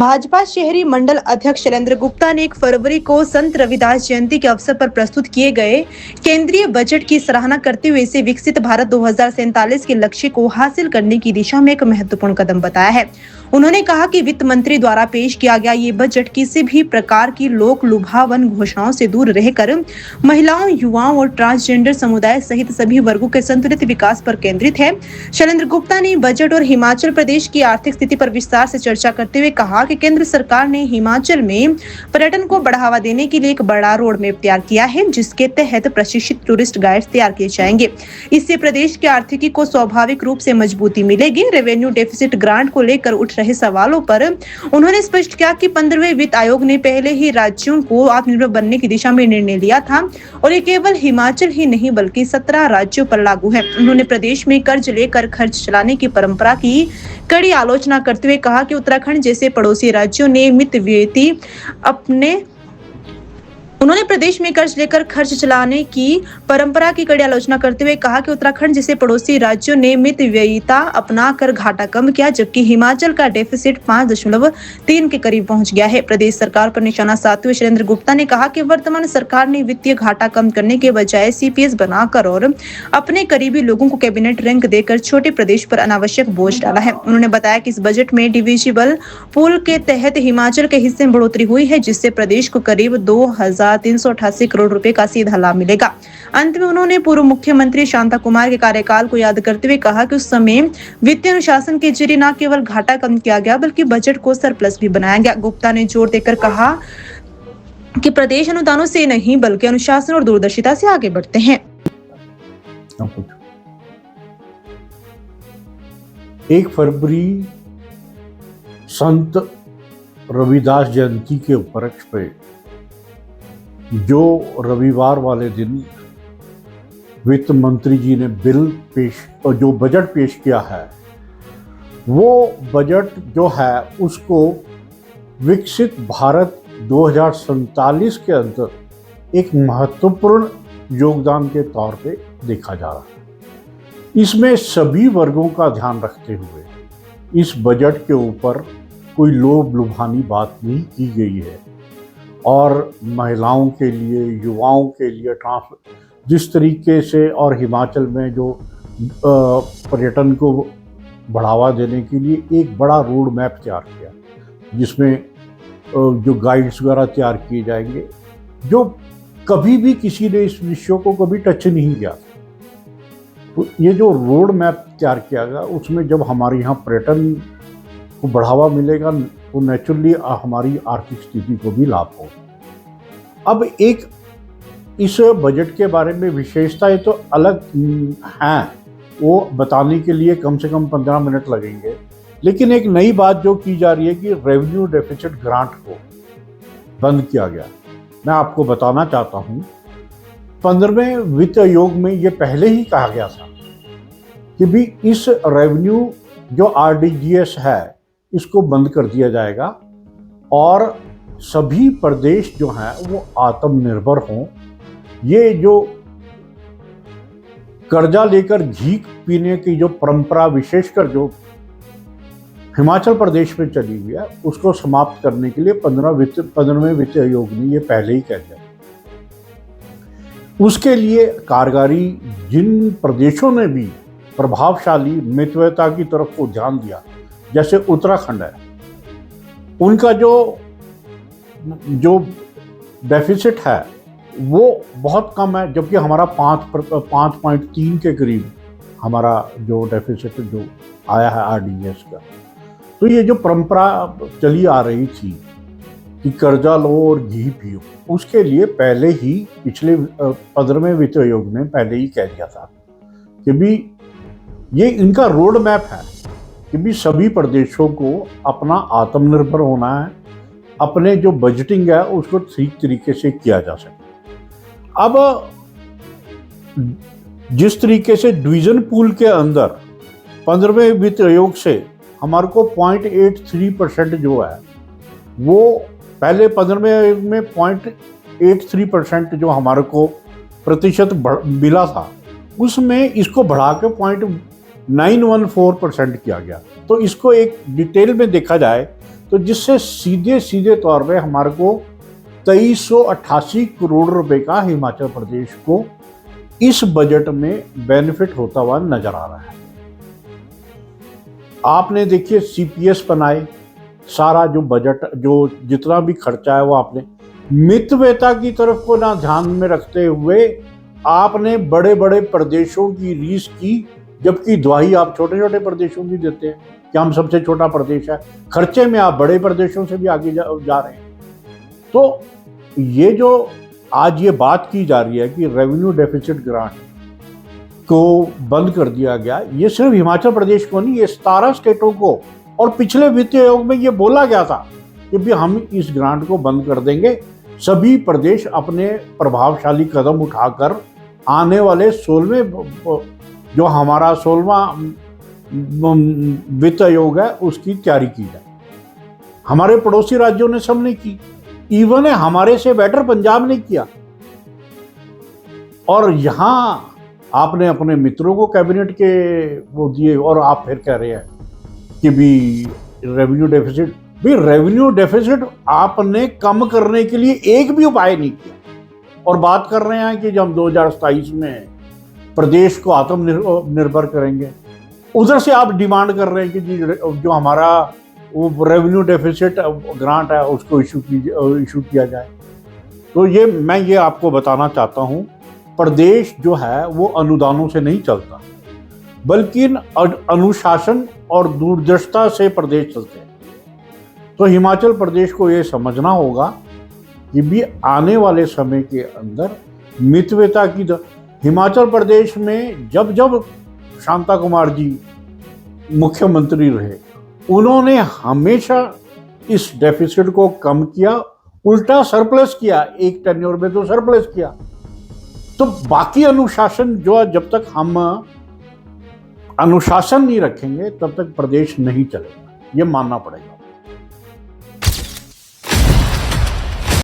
भाजपा शहरी मंडल अध्यक्ष शैलेंद्र गुप्ता ने 1 फरवरी को संत रविदास जयंती के अवसर पर प्रस्तुत किए गए केंद्रीय बजट की सराहना करते हुए इसे विकसित भारत 2047 के लक्ष्य को हासिल करने की दिशा में एक महत्वपूर्ण कदम बताया है। उन्होंने कहा कि वित्त मंत्री द्वारा पेश किया गया ये बजट किसी भी प्रकार की लोक लुभावन घोषणाओं से दूर रहकर महिलाओं, युवाओं और ट्रांसजेंडर समुदाय सहित सभी वर्गों के संतुलित विकास पर केंद्रित है। शैलेंद्र गुप्ता ने बजट और हिमाचल प्रदेश की आर्थिक स्थिति पर विस्तार से चर्चा करते हुए कहा कि केंद्र सरकार ने हिमाचल में पर्यटन को बढ़ावा देने के लिए एक बड़ा रोड मैप तैयार किया है, जिसके तहत प्रशिक्षित टूरिस्ट गाइड्स तैयार किए जाएंगे। इससे प्रदेश की आर्थिकी को स्वाभाविक रूप से मजबूती मिलेगी। रेवेन्यू डेफिसिट ग्रांट को लेकर उठ रहे सवालों पर उन्होंने स्पष्ट किया कि 15वें वित्त आयोग ने पहले ही राज्यों को आत्मनिर्भर बनने की दिशा में निर्णय लिया था और ये केवल हिमाचल ही नहीं बल्कि 17 राज्यों पर लागू है। उन्होंने प्रदेश में कर्ज लेकर खर्च चलाने की परंपरा की कड़ी आलोचना करते हुए कहा कि उत्तराखंड जैसे पड़ोसी राज्यों ने मितव्ययी उन्होंने प्रदेश में कर्ज लेकर खर्च चलाने की परंपरा की कड़ी आलोचना करते हुए कहा कि उत्तराखंड जैसे पड़ोसी राज्यों ने मितव्ययिता अपनाकर घाटा कम किया, जबकि हिमाचल का डेफिसिट 5.3 के करीब पहुंच गया है। प्रदेश सरकार पर निशाना साधते हुए शैलेंद्र गुप्ता ने कहा कि वर्तमान सरकार ने वित्तीय घाटा कम करने के बजाय सीपीएस बनाकर और अपने करीबी लोगों को कैबिनेट रैंक देकर छोटे प्रदेश पर अनावश्यक बोझ डाला है। उन्होंने बताया कि इस बजट में डिविजिबल पूल के तहत हिमाचल के हिस्से में बढ़ोतरी हुई है, जिससे प्रदेश को करीब 2,388 करोड़ रुपए का सीधा लाभ मिलेगा। अंत में उन्होंने पूर्व मुख्यमंत्री शांता कुमार के कार्यकाल को याद करते हुए कहा कि उस समय वित्तीय अनुशासन के जरिए न केवल घाटा कम किया गया बल्कि बजट को सरप्लस भी बनाया गया। गुप्ता ने जोर देकर कहा कि प्रदेश अनुदानों से नहीं बल्कि अनुशासन और दूरदर्शिता से आगे बढ़ते हैं। 1 फरवरी संत रविदास जयंती के उपलक्ष्य पे जो रविवार वाले दिन वित्त मंत्री जी ने जो बजट पेश किया है, वो बजट जो है उसको विकसित भारत 2047 के अंदर एक महत्वपूर्ण योगदान के तौर पे देखा जा रहा है। इसमें सभी वर्गों का ध्यान रखते हुए इस बजट के ऊपर कोई लोभ लुभानी बात नहीं की गई है और महिलाओं के लिए, युवाओं के लिए जिस तरीके से और हिमाचल में जो पर्यटन को बढ़ावा देने के लिए एक बड़ा रोड मैप तैयार किया, जिसमें जो गाइड्स वगैरह तैयार किए जाएंगे, जो कभी भी किसी ने इस विषय को कभी टच नहीं किया। तो ये जो रोड मैप तैयार किया गया, उसमें जब हमारे यहाँ पर्यटन को बढ़ावा मिलेगा तो नेचुरली हमारी आर्थिक स्थिति को भी लाभ होगा। अब एक इस बजट के बारे में विशेषताएं तो अलग हैं, वो बताने के लिए कम से कम 15 मिनट लगेंगे, लेकिन एक नई बात जो की जा रही है कि रेवेन्यू डेफिसिट ग्रांट को बंद किया गया। मैं आपको बताना चाहता हूँ, 15वें वित्त आयोग में ये पहले ही कहा गया था कि भी इस रेवेन्यू जो आरडीजीएस है इसको बंद कर दिया जाएगा और सभी प्रदेश जो हैं वो आत्मनिर्भर हों। ये जो कर्जा लेकर घी पीने की जो परंपरा विशेषकर जो हिमाचल प्रदेश में चली हुई है, उसको समाप्त करने के लिए 15वें वित्त आयोग ने ये पहले ही कह दिया। उसके लिए कारगारी जिन प्रदेशों ने भी प्रभावशाली मितव्ययिता की तरफ को ध्यान दिया, जैसे उत्तराखंड है, उनका जो डेफिसिट है वो बहुत कम है, जबकि हमारा 5.3 के करीब हमारा जो डेफिसिट जो आया है आरडीजीएस का। तो ये जो परंपरा चली आ रही थी कि कर्जा लो और घी पियो, उसके लिए पहले ही पिछले 15वें वित्त आयोग ने पहले ही कह दिया था कि भी ये इनका रोड मैप है कि भी सभी प्रदेशों को अपना आत्मनिर्भर होना है, अपने जो बजटिंग है उसको ठीक तरीके से किया जा सके। अब जिस तरीके से डिवीजन पूल के अंदर 15वें वित्त आयोग से हमारे को 0.83% जो है, वो पहले 15वें आयोग में 0.83% जो हमारे को प्रतिशत मिला था, उसमें इसको बढ़ा के 0.914% किया गया। तो इसको एक डिटेल में देखा जाए तो जिससे सीधे सीधे तौर पे हमारे को 2388 करोड़ रुपए का हिमाचल प्रदेश को इस बजट में बेनिफिट होता हुआ नजर आ रहा है। आपने देखिए सीपीएस बनाए, सारा जो बजट जो जितना भी खर्चा है वो आपने मितव्ययता की तरफ को ना ध्यान में रखते हुए आपने बड़े बड़े प्रदेशों की रीस की, जबकि दुहाई आप छोटे छोटे प्रदेशों की देते हैं कि हम सबसे छोटा प्रदेश है। खर्चे में आप बड़े प्रदेशों से भी आगे जा रहे हैं। तो ये जो आज ये बात की जा रही है कि रेवेन्यू डेफिसिट ग्रांट को बंद कर दिया गया, ये सिर्फ हिमाचल प्रदेश को नहीं, ये 17 स्टेटों को, और पिछले वित्तीय आयोग में ये बोला गया था कि भी हम इस ग्रांट को बंद कर देंगे। सभी प्रदेश अपने प्रभावशाली कदम उठाकर आने वाले 16वें जो हमारा 16वां वित्त आयोग है उसकी तैयारी की जाए। हमारे पड़ोसी राज्यों ने सब ने की, इवन हमारे से बेटर पंजाब ने किया। और यहां आपने अपने मित्रों को कैबिनेट के वो दिए और आप फिर कह रहे हैं कि भी रेवेन्यू डेफिसिट। भी रेवेन्यू डेफिसिट आपने कम करने के लिए एक भी उपाय नहीं किया और बात कर रहे हैं कि जब हम 2027 में प्रदेश को आत्मनिर्भर करेंगे, उधर से आप डिमांड कर रहे हैं कि जी जो हमारा वो रेवेन्यू डेफिसिट ग्रांट है उसको इशू किया जाए। तो मैं ये आपको बताना चाहता हूँ, प्रदेश जो है वो अनुदानों से नहीं चलता, बल्कि अनुशासन और दूरदर्शिता से प्रदेश चलते हैं। तो हिमाचल प्रदेश को ये समझना होगा कि भी आने वाले समय के अंदर मितव्ययता की हिमाचल प्रदेश में जब जब शांता कुमार जी मुख्यमंत्री रहे, उन्होंने हमेशा इस डेफिसिट को कम किया, उल्टा सरप्लस किया। एक टेन्योर में तो सरप्लस किया। तो बाकी अनुशासन जो जब तक हम अनुशासन नहीं रखेंगे तब तक प्रदेश नहीं चलेगा, ये मानना पड़ेगा।